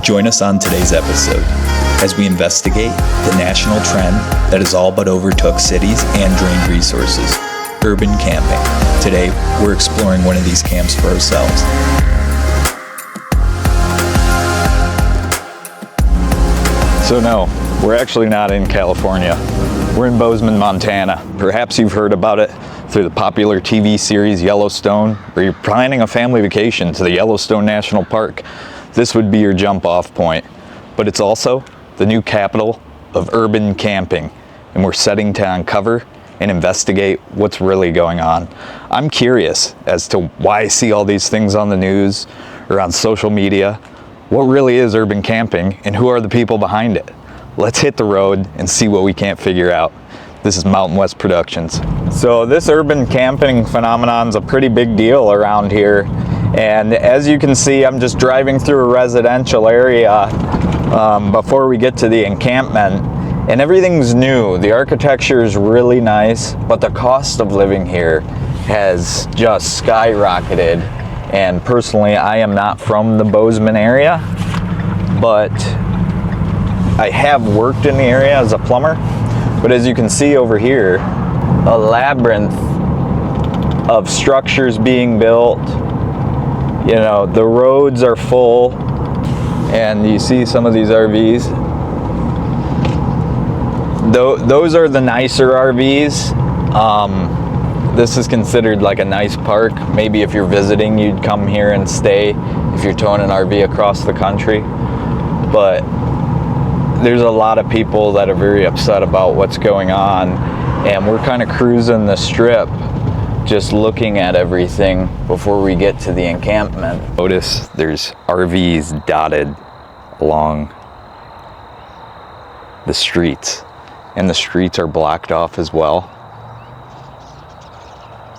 Join us on today's episode as we investigate the national trend that has all but overtook cities and drained resources, urban camping. Today, we're exploring one of these camps for ourselves. So no, we're actually not in California. We're in Bozeman, Montana. Perhaps you've heard about it through the popular TV series Yellowstone, or you're planning a family vacation to the Yellowstone National Park. This would be your jump-off point. But it's also the new capital of urban camping, and we're setting to uncover and investigate what's really going on. I'm curious as to why I see all these things on the news or on social media. What really is urban camping, and who are the people behind it? Let's hit the road and see what we can't figure out. This is Mountain West Productions. So this urban camping phenomenon is a pretty big deal around here. And as you can see, I'm just driving through a residential area before we get to the encampment. And everything's new. The architecture is really nice, but the cost of living here has just skyrocketed. And personally, I am not from the Bozeman area, but I have worked in the area as a plumber. But as you can see over here, a labyrinth of structures being built. You know, the roads are full, and you see some of these RVs. Those are the nicer RVs. This is considered like a nice park. Maybe if you're visiting, you'd come here and stay if you're towing an RV across the country. But there's a lot of people that are very upset about what's going on, and we're kind of cruising the strip, just looking at everything before we get to the encampment. Notice there's RVs dotted along the streets, and the streets are blocked off as well.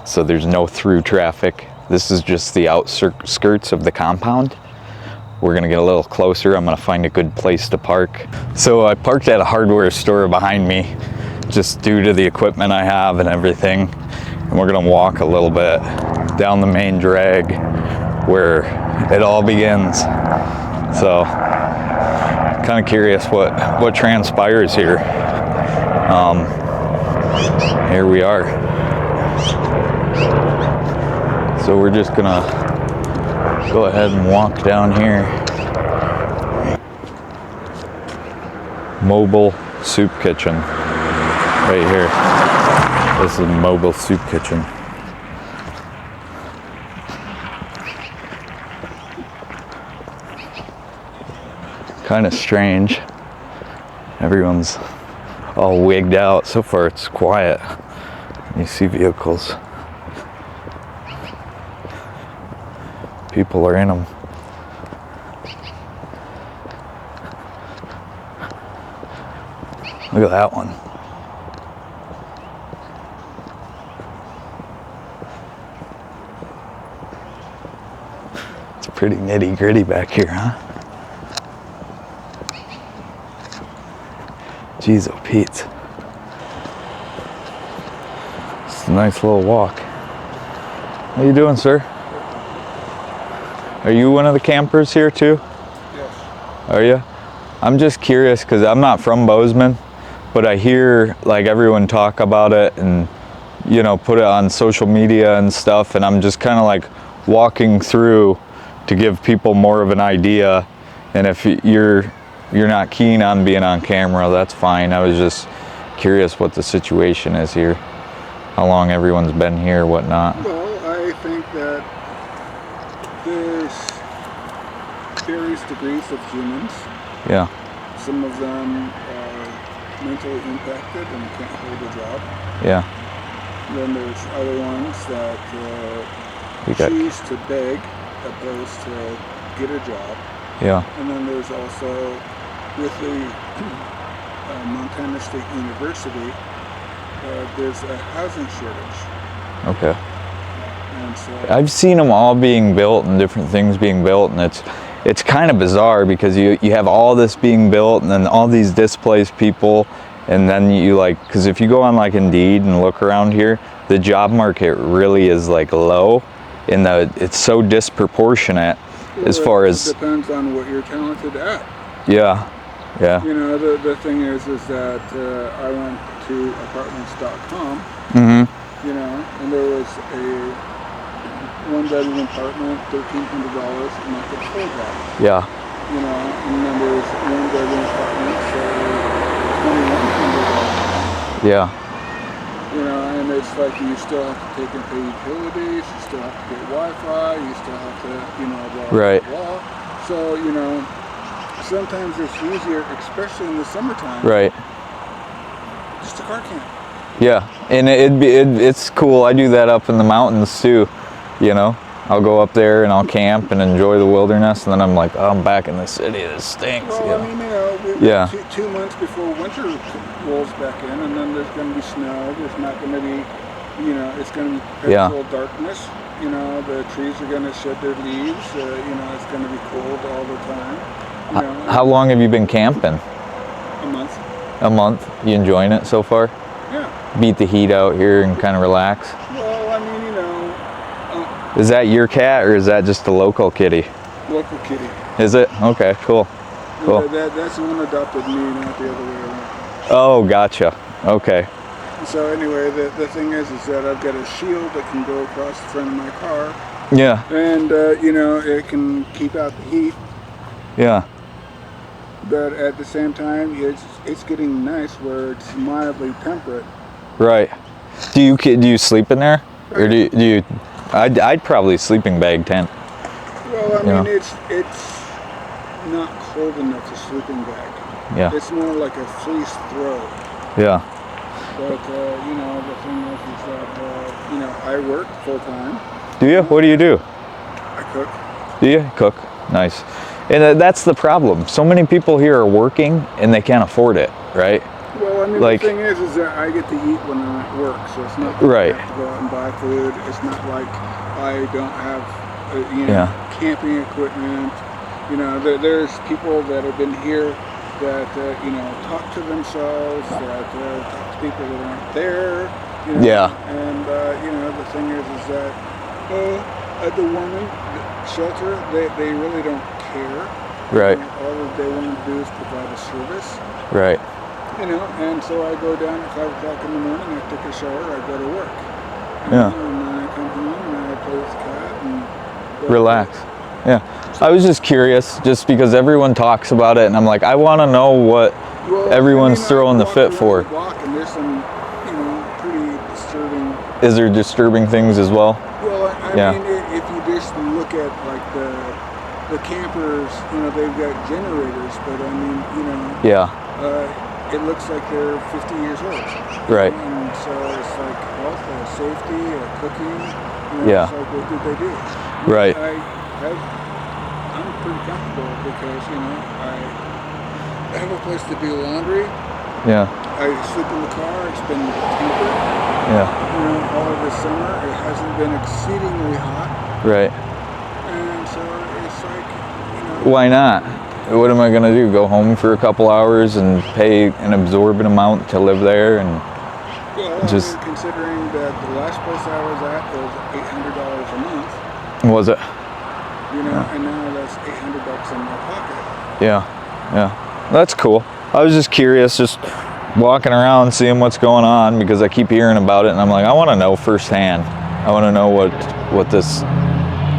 So there's no through traffic. This is just the outskirts of the compound. We're gonna get a little closer. I'm gonna find a good place to park. So I parked at a hardware store behind me, just due to the equipment I have and everything. And we're gonna walk a little bit down the main drag where it all begins. So, kind of curious what transpires here. Here we are. So we're just gonna go ahead and walk down here. Mobile soup kitchen, right here. This is a mobile soup kitchen. Kind of strange. Everyone's all wigged out. So far it's quiet. You see vehicles. People are in them. Look at that one. It's pretty nitty gritty back here, huh? Jeez, oh Pete. It's a nice little walk. How you doing, sir? Are you one of the campers here too? Yes. Are you? I'm just curious because I'm not from Bozeman, but I hear like everyone talk about it and, you know, put it on social media and stuff, and I'm just kind of like walking through to give people more of an idea. And if you're not keen on being on camera, that's fine. I was just curious what the situation is here, how long everyone's been here, whatnot. Well, I think that there's various degrees of humans. Yeah. Some of them are mentally impacted and can't hold a job. Yeah. Then there's other ones that choose to beg opposed to get a job. Yeah. And then there's also, with the Montana State University, there's a housing shortage. Okay. And so I've seen them all being built and different things being built, and it's kind of bizarre because you have all this being built and then all these displaced people, and then you like, because if you go on like Indeed and look around here, the job market really is like low, it's so disproportionate, as far it as... depends on what you're talented at. Yeah, yeah. You know, the thing is that I went to apartments.com, you know, and there was a one-bedroom apartment, $1,300, and I could afford that. Yeah. You know, and then there's one-bedroom apartment, so $2,100. Yeah. You know, and it's like you still have to take and pay utilities, you still have to get Wi-Fi, you still have to, you know, blah, right. blah, blah. So, you know, sometimes it's easier, especially in the summertime. Right. Just a car camp. Yeah, and it's cool. I do that up in the mountains too, you know. I'll go up there and I'll camp and enjoy the wilderness, and then I'm like, oh, I'm back in the city. This stinks. Well, you know? I mean, you know, yeah. 2 months before winter rolls back in, and then there's going to be snow. There's not going to be, you know, it's going to be perpetual darkness. You know, the trees are going to shed their leaves. You know, it's going to be cold all the time. You know, how long have you been camping? A month. A month? You enjoying it so far? Yeah. Beat the heat out here and kind of relax? Well, I mean, you know. Is that your cat or is that just a local kitty? Local kitty. Is it? Okay, cool. Cool. Yeah, that's the one adopted me, not the other way around. Oh, gotcha. Okay. So anyway, the thing is that I've got a shield that can go across the front of my car. Yeah. And, you know, it can keep out the heat. Yeah. But at the same time, it's getting nice where it's mildly temperate. Right. Do you sleep in there, or do you? I'd probably sleeping bag tent. Well, I mean, it's not cold enough for sleeping bag. Yeah. It's more like a fleece throw. Yeah. But you know, the thing is that you know, I work full time. Do you? What do you do? I cook. Do you cook? Nice. And that's the problem. So many people here are working and they can't afford it, right? Well, I mean, like, the thing is that I get to eat when I'm at work, so it's not like I have to go out and buy food. It's not like I don't have, you know, camping equipment. You know, there's people that have been here that, you know, talk to themselves, that talk to people that aren't there. You know, and, you know, the thing is that at the woman shelter, they really don't care. Right. All that they want to do is provide a service. Right. You know, and so I go down at 5 o'clock in the morning, I take a shower, I go to work. And then I come home and I play with the cat and relax. Yeah. I was just curious, just because everyone talks about it, and I'm like, I want to know what everyone's throwing the fit for. The block and there's some, you know, pretty disturbing. Is there disturbing things as well? Well, I mean, if you just look at like the campers, you know, they've got generators, but I mean, you know. It looks like they're 50 years old. Right. And so it's like health, safety, cooking. You know, it's like, what did they do? Right. I'm pretty comfortable because, you know, I have a place to do laundry. Yeah. I sleep in the car. It's been tempered. Yeah. You know, all of this summer, it hasn't been exceedingly hot. Right. And so it's like, you know. Why not? What am I going to do? Go home for a couple hours and pay an absorbent amount to live there? And just I mean, considering that the last place I was at was $800 a month. Was it? You know, and now that's $800 in my pocket. Yeah. That's cool. I was just curious, just walking around, seeing what's going on, because I keep hearing about it, and I'm like, I want to know firsthand. I want to know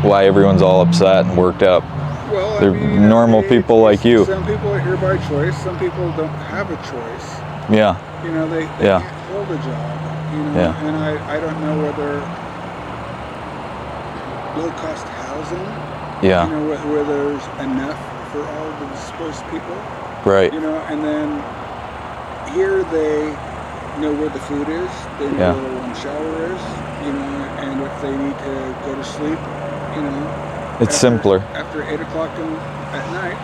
why everyone's all upset and worked up. Well, they're normal people like you. Some people are here by choice. Some people don't have a choice. Yeah. You know, they can't hold a job. You know, and I don't know whether low-cost housing. Yeah. You know, where there's enough for all the displaced people. Right. You know, and then here they know where the food is. They know where the warm shower is. You know, and if they need to go to sleep, you know. It's simpler. After 8 o'clock at night,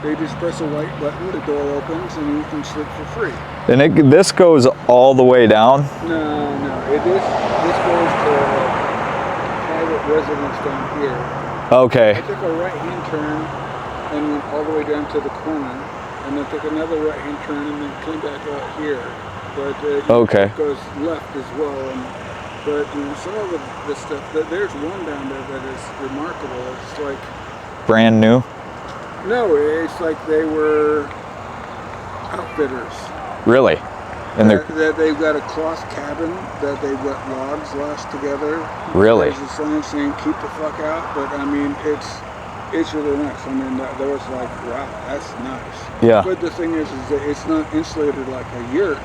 they just press a white button, the door opens, and you can sleep for free. And this goes all the way down? No. This goes to private residence down here. Okay. I took a right-hand turn and went all the way down to the corner, and then took another right-hand turn and then came back out here. But it goes left as well. But you know, some of the stuff, there's one down there that is remarkable. It's like brand new? No, it's like they were outfitters. Really? And they're That they've got a cloth cabin that they've got logs lashed together. Really? There's a sign saying "keep the fuck out," but I mean it's really nice. I mean that was like, wow, that's nice. Yeah. But the thing is that it's not insulated like a yurt.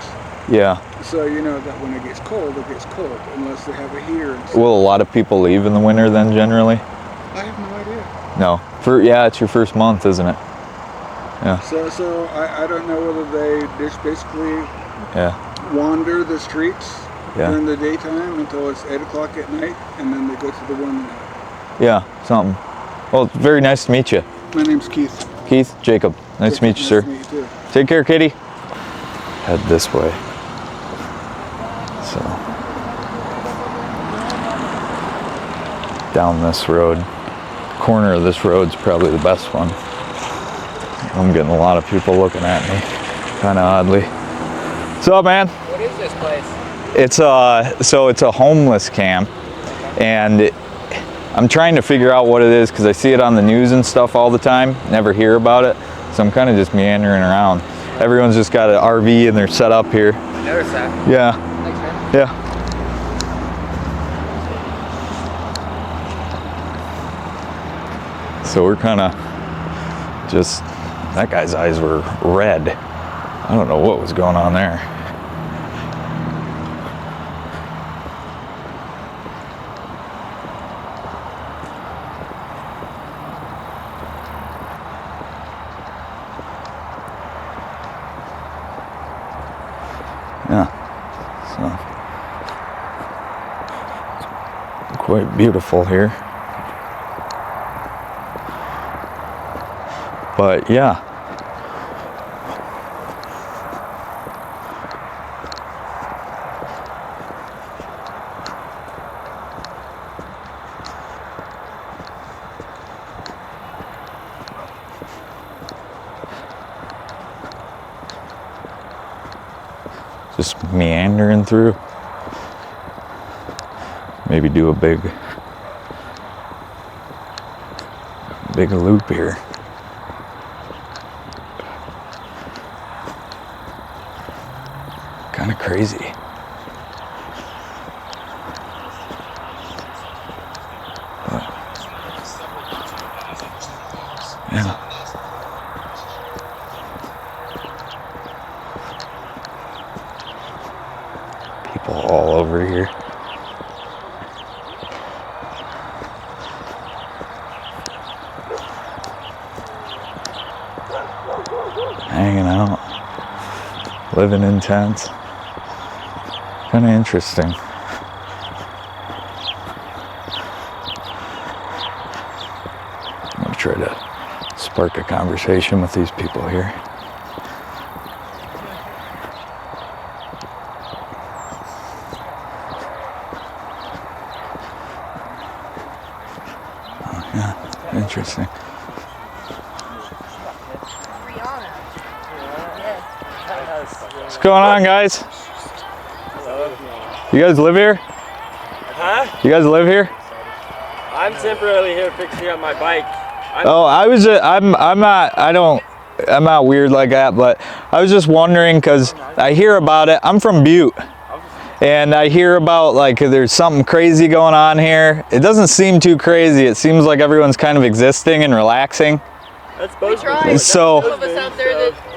yeah. So you know that when it gets cold unless they have a heater. And stuff. Will a lot of people leave in the winter then generally? I have no idea. No. Yeah, it's your first month, isn't it? Yeah. So I don't know whether they just basically Yeah. wander the streets Yeah. during the daytime until it's 8 o'clock at night, and then they go to the one. Yeah. Something. Well, it's very nice to meet you. My name's Keith. Keith, Jacob. Nice to meet you, sir. Nice to meet you too. Take care, kitty. Head this way. So, down this road. Corner of this road's probably the best one. I'm getting a lot of people looking at me, kind of oddly. What's up, man? What is this place? It's a homeless camp, and I'm trying to figure out what it is because I see it on the news and stuff all the time. Never hear about it, so I'm kind of just meandering around. Everyone's just got an RV and they're set up here. I noticed that. Yeah. Thanks, man. Yeah. So we're kind of just, that guy's eyes were red. I don't know what was going on there. Yeah, so quite beautiful here. But yeah. Just meandering through. Maybe do a big loop here. Kind of crazy. But, yeah. People all over here. Hanging out, living in tents. Kind of interesting. I'm gonna try to spark a conversation with these people here. Oh, yeah, interesting. What's going on, guys? You guys live here? Huh? You guys live here? I'm temporarily here fixing up my bike. I'm not weird like that, but I was just wondering because I hear about it. I'm from Butte, and I hear about like there's something crazy going on here. It doesn't seem too crazy. It seems like everyone's kind of existing and relaxing. That's Bozeman. So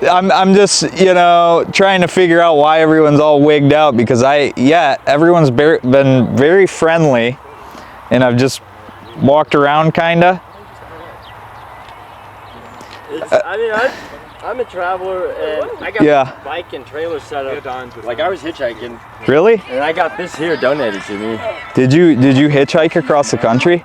I'm just, you know, trying to figure out why everyone's all wigged out because everyone's been very friendly, and I've just walked around kinda. I'm a traveler, and I got my bike and trailer set up. Like I was hitchhiking. Really? And I got this here donated to me. Did you hitchhike across the country?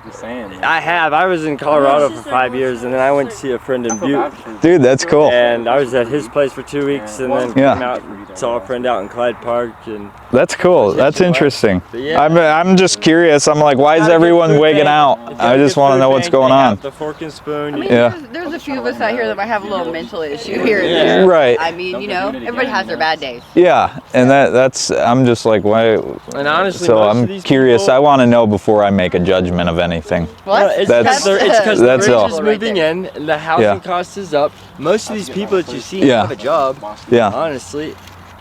I have. I was in Colorado for 5 years, and then I went to see a friend in Butte. Dude, that's cool. And I was at his place for 2 weeks, and then came out and saw a friend out in Clyde Park, and That's cool. That's interesting. Yeah. I'm just curious. I'm like, why is everyone wigging out? I just want to know what's going on. The fork and spoon. I mean, Yeah. there's a few of us out here that might have a little mental issue here and there. Right. I mean, you know, everybody has their bad days. Yeah, and that's. I'm just like, why? And honestly, So most of I'm these curious. people- I want to know before I make a judgment of anything. Well, It's That's- because the that's rate all. is moving in, and the housing Yeah. cost is up. Most of these people that you see Yeah. have a job. Yeah. Honestly.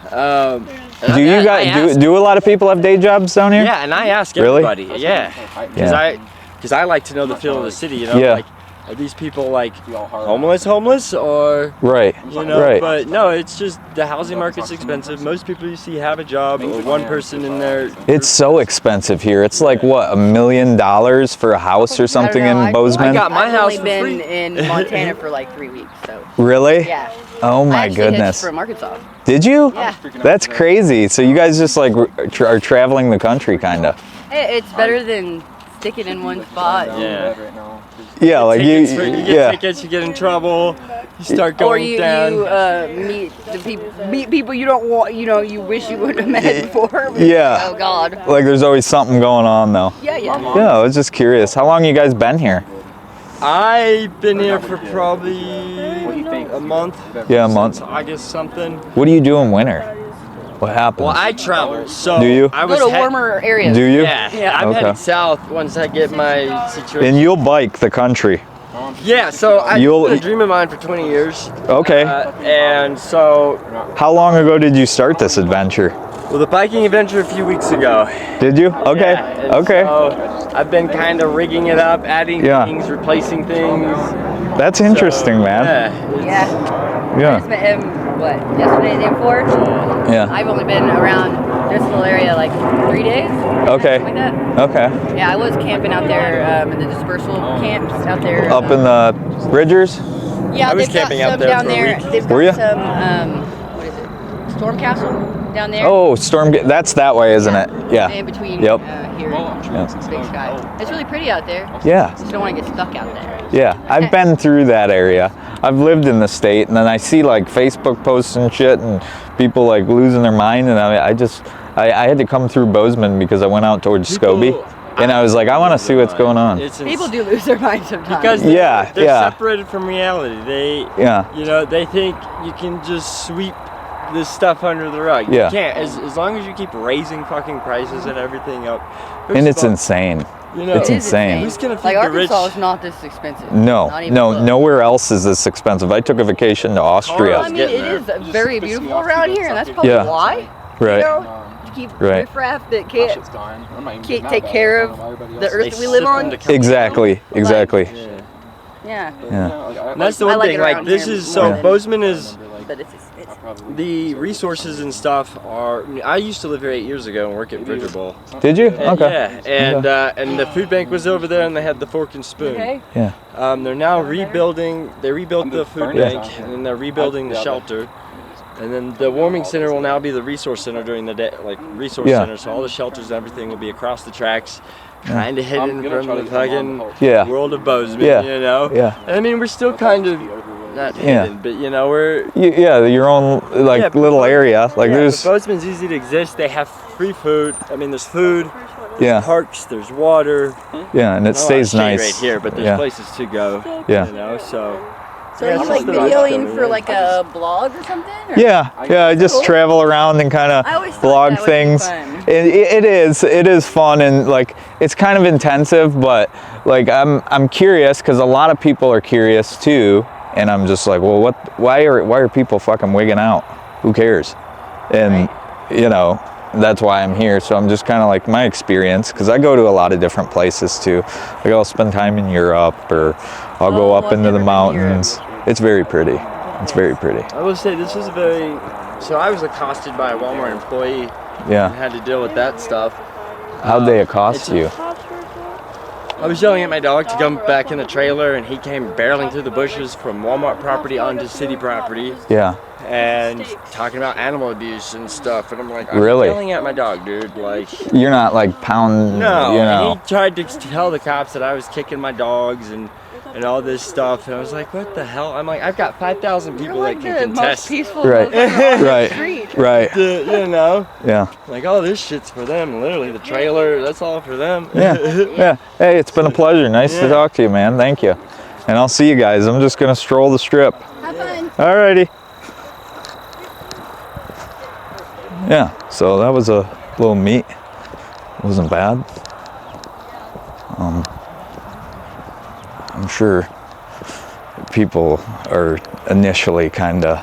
Do you guys do a lot of people have day jobs down here? Yeah, and I ask Really? everybody. Yeah. Because I like to know the feel of the city. You know, Yeah. like are these people like homeless, or Right. you know? Right. But no, it's just the housing market's expensive. Most people you see have a job or one person in there. It's so expensive here. It's like what, $1 million for a house or something I don't know, in Bozeman? I got my I've house only for been free. in Montana for like 3 weeks, so Really? yeah. Oh I my actually goodness. hitched from Arkansas. Did you? Yeah. That's crazy. So you guys just like are traveling the country kind of. It's better than sticking in one spot. Yeah. Yeah, like you get yeah. tickets, you get in trouble, you start going Or you down. meet people you don't want, you know, you wish you would have met before. Yeah. Oh God. Like there's always something going on though. Yeah. Yeah, I was just curious. How long you guys been here? I've been here for probably a month. Yeah, a month. Since August something. What do you do in winter? What happens? Well, I travel, so Do you? I Go was to warmer areas. do you? Yeah, I'm Okay. headed south once I get my situation. And you'll bike the country. Yeah, so I've You'll- been a dream of mine for 20 years. Okay. And so, How long ago did you start this adventure? well, the biking adventure a few weeks ago. Did you? Okay. Yeah, and Okay. So I've been kind of rigging it up, adding Yeah. things, replacing things. That's interesting, man. Yeah. Yeah. I Yeah. just met him, what, yesterday, the day before? Yeah. I've only been around this little area like 3 days. Okay. Something like that. Okay. Yeah, I was camping out there in the dispersal camps out there. Up in the Bridgers? Yeah, I was they've got camping out some there down for a there. week. They've Were ya? got some, what is it? Storm Castle down there. Oh, that's that way, isn't it? Yeah. In between Yep. here and Big Sky. It's really pretty out there. Yeah. Just don't want to get stuck out there. Yeah. I've been through that area. I've lived in the state, and then I see like Facebook posts and shit, and people like losing their mind, and I had to come through Bozeman because I went out towards Scobie, and I was like, I want to see what's going on. People do lose their minds sometimes. Because Yeah, they're yeah. separated from reality. Yeah. You know, they think you can just sweep this stuff under the rug. Yeah. You can't. As long as you keep raising fucking prices and everything up. And first it's of all, insane. You know, It's It is insane. Who's gonna feed like the rich? Arkansas is not this expensive. No, Not even no, close. nowhere else is this expensive. I took a vacation to Austria. I mean, getting it is very beautiful around here, and that's probably Yeah. why. Right. You know, you keep Right. riffraff that can't take care of the earth that we live on. Exactly. Exactly. Yeah, Yeah. And that's the I one like thing. it Like around this here is more so than- Bozeman is but it's the resources and stuff are. I used to live here 8 years ago and work at Bridger Bowl. Did you? And Okay. yeah, and the food bank was over there, and they had the fork and spoon. okay. Yeah. They're now rebuilding. They rebuilt the food Yeah. bank, and then they're rebuilding the shelter. And then the warming center will now be the resource center during the day, like resource Yeah. center. So all the shelters and everything will be across the tracks, kind of hidden from the fucking Yeah. world of Bozeman. Yeah. You know. Yeah. I mean, we're still kind of not Yeah. hidden, but you know, we're. Yeah, your own like Yeah, little area. Like Yeah, there's but Bozeman's easy to exist. They have free food. I mean, there's food, yeah, parks, there's water. yeah, and it Not a lot of stays shade nice. right here, but there's yeah. places to go. Yeah. You know, so. So Yeah, are you it's like just the right videoing stuff, for yeah. like a blog or something? Or? Yeah, I just travel around and kind I of always thought blog that would be things. fun. It is fun, and like it's kind of intensive, but like I'm curious because a lot of people are curious too, and I'm just like, well, why are people fucking wigging out? Who cares? And you know, that's why I'm here. So I'm just kind of like my experience, because I go to a lot of different places too. Like I'll spend time in Europe, or I'll go Oh, up I've into the never been to mountains. It's very pretty. It's very pretty. I will say this is very. So I was accosted by a Walmart employee and Yeah. had to deal with that stuff. How'd they accost it's a- you? I was yelling at my dog to come back in the trailer, and he came barreling through the bushes from Walmart property onto city property, Yeah. and talking about animal abuse and stuff. And I'm like, I'm Really? yelling at my dog, dude. Like, You're not like pound. no. You And know. he tried to tell the cops that I was kicking my dogs and and all this stuff. And I was like, what the hell? I'm like, I've got 5,000 people You're like that can the contest. most peaceful Right. motherfucker on the Right. street. Right. You know, Yeah. like, oh, this shit's for them. Literally, the trailer, that's all for them. Yeah. Yeah. Hey, it's been a pleasure. Nice to talk to you, man. Thank you. And I'll see you guys. I'm just gonna stroll the strip. Have fun. Alrighty. Yeah. So that was a little meet. Wasn't bad. I'm sure people are initially kind of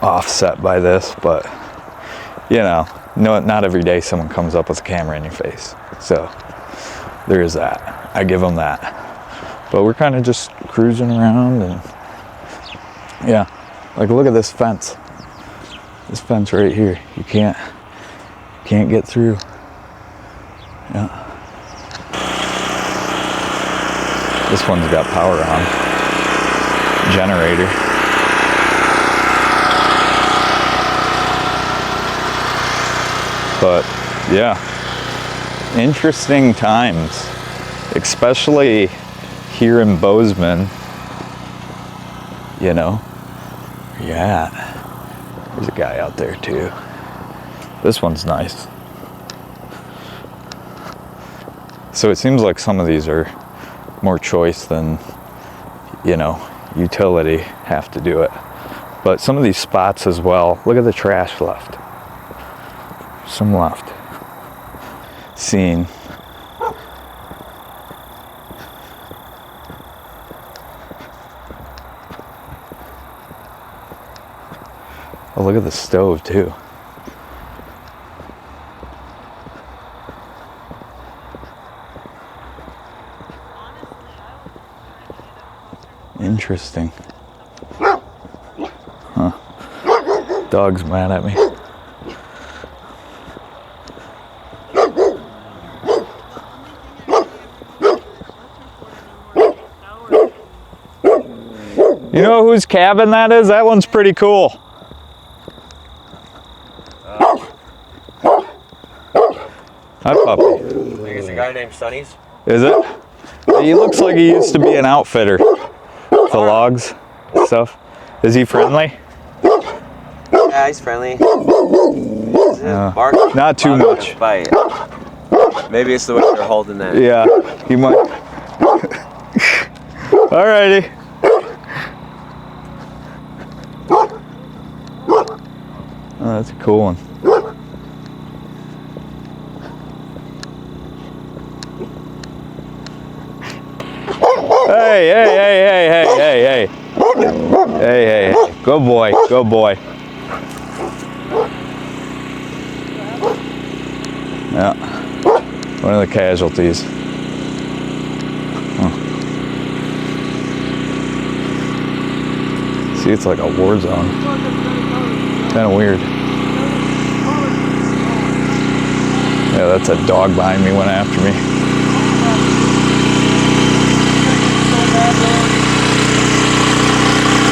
offset by this, but you know, not every day someone comes up with a camera in your face. So there is that. I give them that. But we're kind of just cruising around, and yeah, like look at this fence. This fence right here. You can't get through. Yeah. This one's got power on. Generator. But yeah, interesting times, especially here in Bozeman. You know, where you at? There's a guy out there too. This one's nice. So it seems like some of these are more choice than, you know, utility have to do it. But some of these spots as well, look at the trash left. Some left. Seen. Oh, look at the stove too. Interesting. Huh. Dog's mad at me. You know whose cabin that is? That one's pretty cool. Hi, puppy. I think it's a guy named Sonny's. Is it? He looks like he used to be an outfitter. The logs, stuff. Is he friendly? Yeah, he's friendly. Bark? Not too much. Bite. Maybe it's the way they're holding that. Yeah, he might. Alrighty. Oh, that's a cool one. Hey, hey, hey, hey, hey, hey, hey. Hey, hey, hey. Good boy, good boy. Yeah. One of the casualties. Huh. See, it's like a war zone. Kind of weird. Yeah, that's a dog behind me went after me.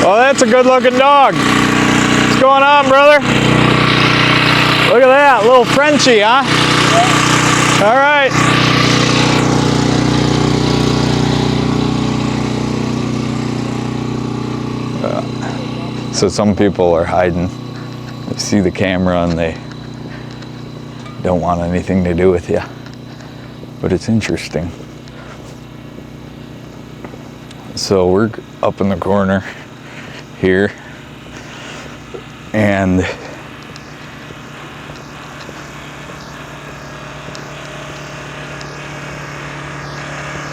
Oh, that's a good looking dog. What's going on, brother? Look at that, little Frenchie, huh? All right. So some people are hiding. They see the camera and they don't want anything to do with you. But it's interesting. So we're up in the corner here, and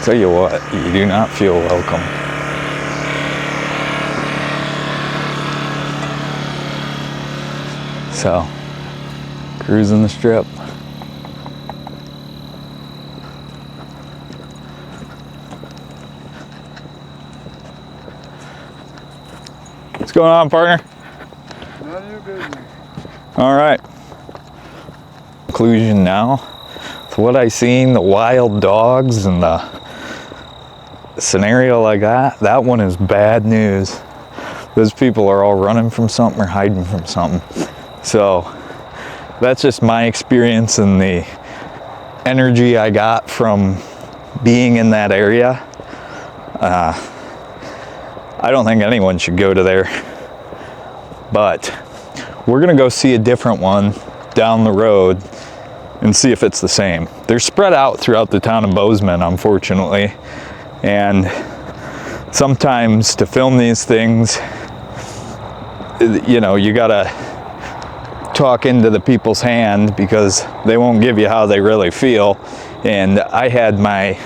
tell you what, you do not feel welcome. So, cruising the strip. What's going on, partner? None of your business. All right. Conclusion now. With what I seen, the wild dogs and the scenario I got, that one is bad news. Those people are all running from something or hiding from something. So that's just my experience and the energy I got from being in that area. I don't think anyone should go to there. But we're gonna go see a different one down the road and see if it's the same. They're spread out throughout the town of Bozeman, unfortunately. And sometimes to film these things, you know, you gotta talk into the people's hand because they won't give you how they really feel. And I had my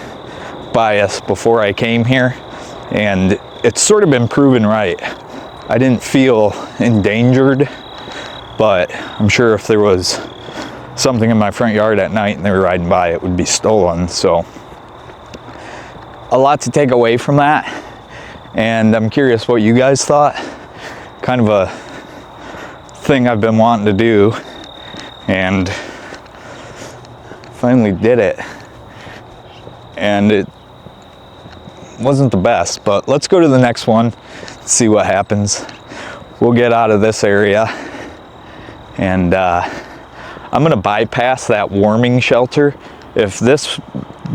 bias before I came here, and it's sort of been proven right. I didn't feel endangered, but I'm sure if there was something in my front yard at night and they were riding by, it would be stolen. So a lot to take away from that, and I'm curious what you guys thought. Kind of a thing I've been wanting to do, and finally did it, and it wasn't the best, but let's go to the next one, see what happens. We'll get out of this area, and I'm gonna bypass that warming shelter. If this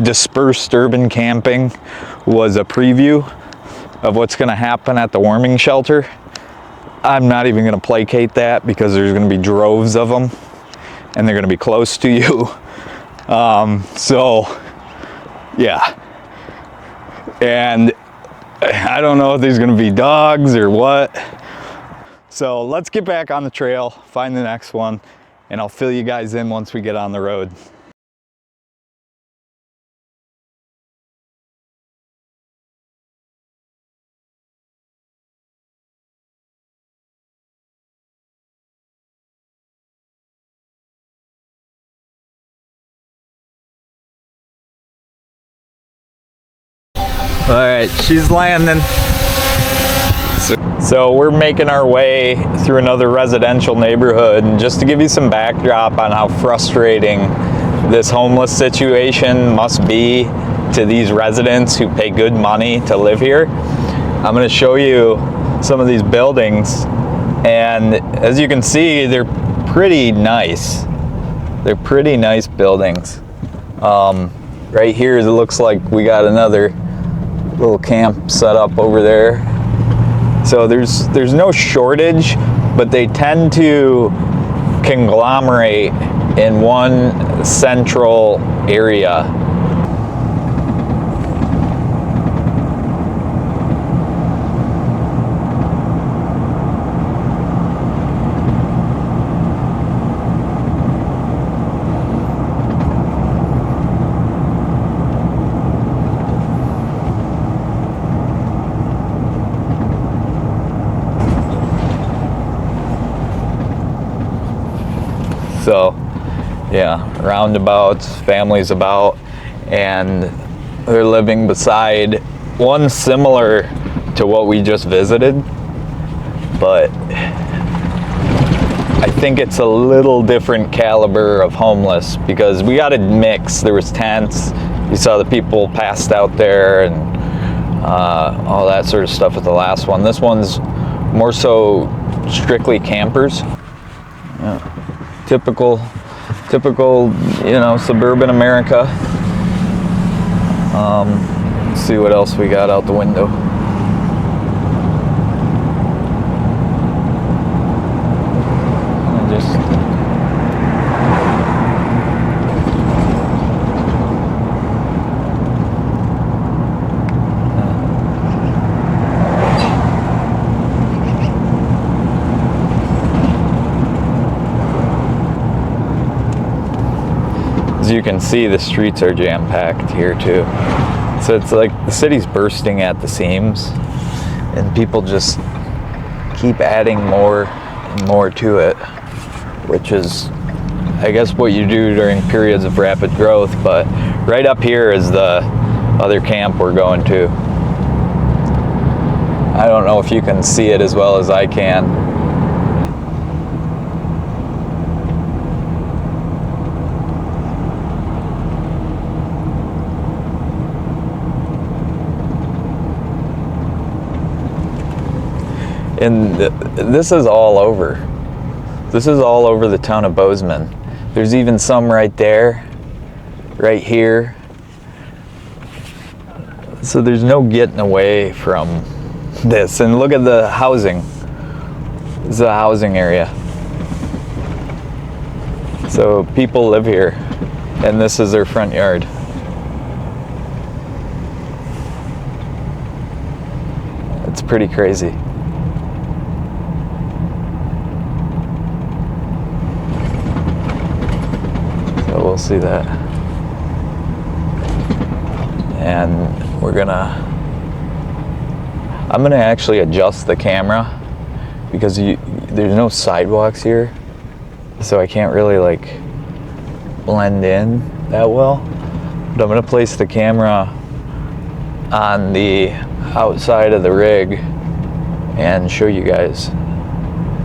dispersed urban camping was a preview of what's gonna happen at the warming shelter, I'm not even gonna placate that because there's gonna be droves of them and they're gonna be close to you. So yeah. And I don't know if there's gonna be dogs or what. So let's get back on the trail, find the next one, and I'll fill you guys in once we get on the road. All right, she's landing. So we're making our way through another residential neighborhood, and just to give you some backdrop on how frustrating this homeless situation must be to these residents who pay good money to live here, I'm going to show you some of these buildings, and as you can see, they're pretty nice. They're pretty nice buildings. Right here, it looks like we got another little camp set up over there. So there's no shortage, but they tend to conglomerate in one central area. So yeah, roundabouts, families about, and they're living beside one similar to what we just visited, but I think it's a little different caliber of homeless because we got a mix. There was tents, you saw the people passed out there, and all that sort of stuff at the last one. This one's more so strictly campers. Yeah. Typical, you know, suburban America. Let's see what else we got out the window. As you can see, the streets are jam-packed here too. So it's like the city's bursting at the seams, and people just keep adding more and more to it, which is, I guess, what you do during periods of rapid growth. But right up here is the other camp we're going to. I don't know if you can see it as well as I can. And this is all over. This is all over the town of Bozeman. There's even some right there, right here. So there's no getting away from this. And look at the housing. This is a housing area. So people live here, and this is their front yard. It's pretty crazy. So we'll see that. And I'm gonna actually adjust the camera because there's no sidewalks here, so I can't really like blend in that well. But I'm gonna place the camera on the outside of the rig and show you guys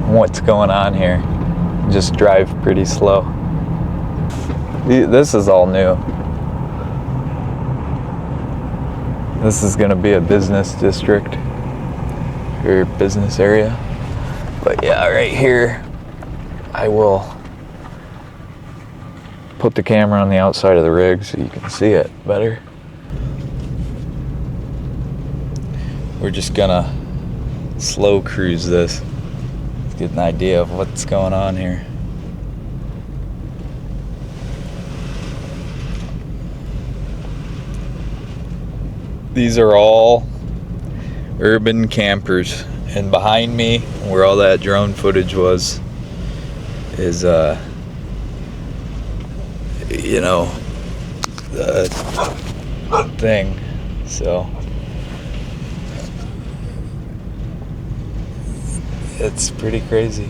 what's going on here. Just drive pretty slow. This is all new. This is gonna be a business district or business area. But yeah, right here, I will put the camera on the outside of the rig so you can see it better. We're just gonna slow cruise this to get an idea of what's going on here. These are all urban campers, and behind me, where all that drone footage was, is you know, the thing. So it's pretty crazy.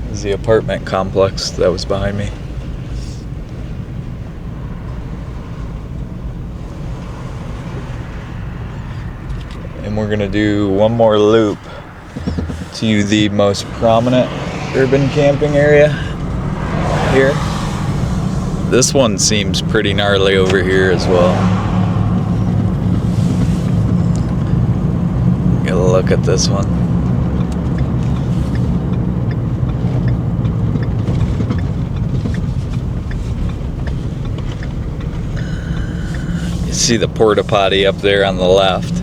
This is the apartment complex that was behind me. And we're gonna do one more loop to the most prominent urban camping area here. This one seems pretty gnarly over here as well. Get a look at this one. You see the porta potty up there on the left.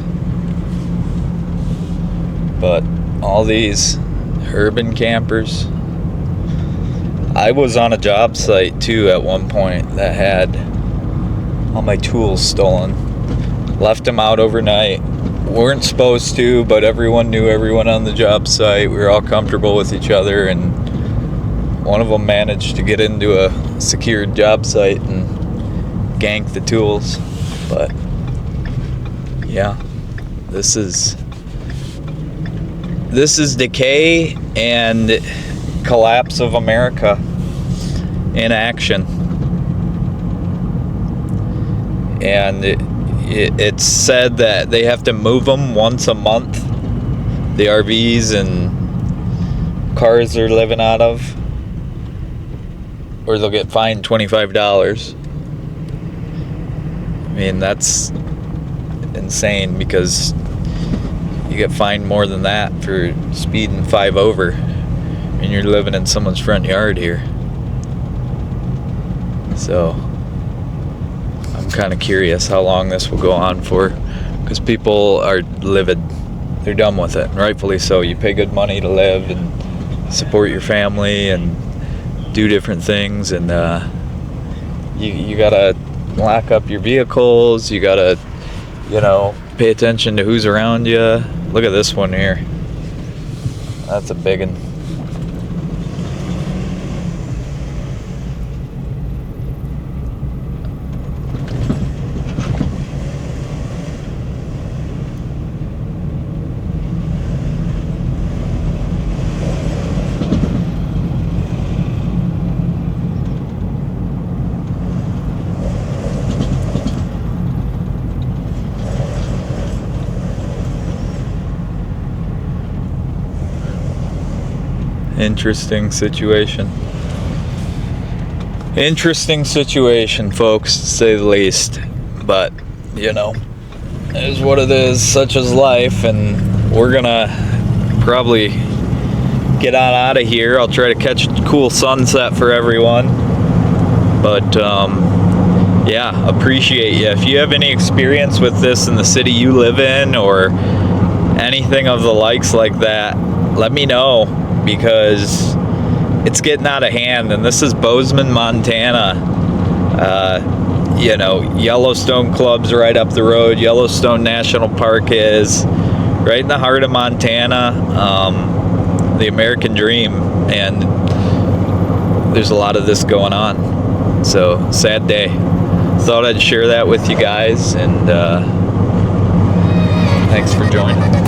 But all these urban campers. I was on a job site too at one point that had all my tools stolen. Left them out overnight. Weren't supposed to, but everyone knew everyone on the job site. We were all comfortable with each other, and one of them managed to get into a secured job site and gank the tools. But yeah, this is decay and collapse of America in action. And it's said that they have to move them once a month, the RVs and cars they're living out of, or they'll get fined $25. I mean, that's insane, because you get fined more than that for speeding 5 over, and you're living in someone's front yard here. So I'm kind of curious how long this will go on for, because people are livid. They're done with it, and rightfully so. You pay good money to live and support your family and do different things, and you gotta lock up your vehicles. You gotta, pay attention to who's around you. Look at this one here. That's a big one. Interesting situation. Interesting situation, folks, to say the least. But, it is what it is, such is life, and we're gonna probably get on out of here. I'll try to catch a cool sunset for everyone. But yeah, appreciate you. If you have any experience with this in the city you live in or anything of the likes like that, let me know, because it's getting out of hand. And this is Bozeman, Montana. You know, Yellowstone Club's right up the road. Yellowstone National Park is right in the heart of Montana. The American dream, and there's a lot of this going on. So sad day. Thought I'd share that with you guys, and thanks for joining.